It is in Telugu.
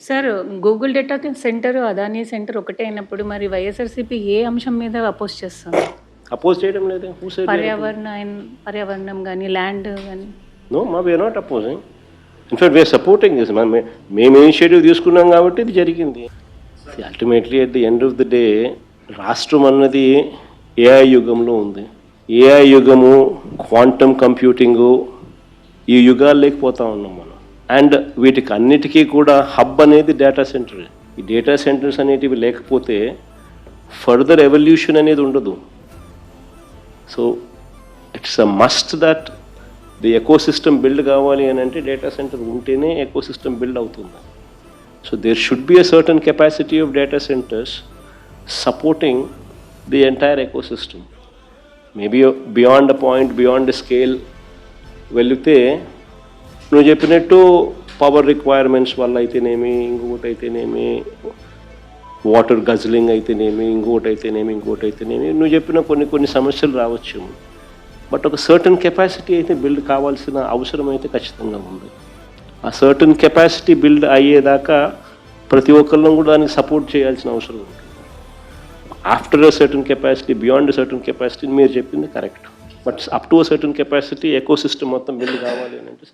Sir Google data centre, Adani centre ఒకటే అయినప్పుడు మరి వైఎస్ఆర్సీపీ ఏ అంశం మీద అపోజ్ చేస్తుంది? అపోజ్ చేయడం లేదు. పర్యావరణం కానీ ల్యాండ్ కానీ. No, we're not opposing. In fact we're supporting this. మేము ఇనిషియేటివ్ తీసుకున్నాం కాబట్టి ఇది జరిగింది. Ultimately at the end of the day రాష్ట్రం అన్నది ఏఐ యుగంలో ఉంది. ఏఐ యుగము, క్వాంటమ్ కంప్యూటింగు, ఈ యుగాలు లేకపోతా ఉన్నాం మనం. అండ్ వీటికి అన్నిటికీ కూడా హబ్ అనేది డేటా సెంటర్. ఈ డేటా సెంటర్స్ అనేటివి లేకపోతే ఫర్దర్ ఎవల్యూషన్ అనేది ఉండదు. So it's a must that the ecosystem build కావాలి అని అంటే డేటా సెంటర్ ఉంటేనే ఎకోసిస్టమ్ బిల్డ్ అవుతుంది. So there should be a certain capacity of data centres supporting the entire ecosystem. Maybe beyond a point, beyond a scale వెళితే నువ్వు చెప్పినట్టు పవర్ రిక్వైర్మెంట్స్ వల్ల అయితేనేమి, ఇంకొకటి అయితేనేమి, వాటర్ గజ్లింగ్ అయితేనేమి, ఇంకొకటి అయితేనేమి నువ్వు చెప్పిన కొన్ని సమస్యలు రావచ్చు. బట్ ఒక సర్టన్ కెపాసిటీ అయితే బిల్డ్ కావాల్సిన అవసరం అయితే ఖచ్చితంగా ఉంది. ఆ సర్టన్ కెపాసిటీ బిల్డ్ అయ్యేదాకా ప్రతి ఒక్కళ్ళం కూడా దానికి సపోర్ట్ చేయాల్సిన అవసరం ఉంటుంది. After a certain capacity, beyond a certain capacity మీరు చెప్పింది correct. But up to a certain capacity ecosystem మొత్తం బిల్డ్ కావాలి అని అంటే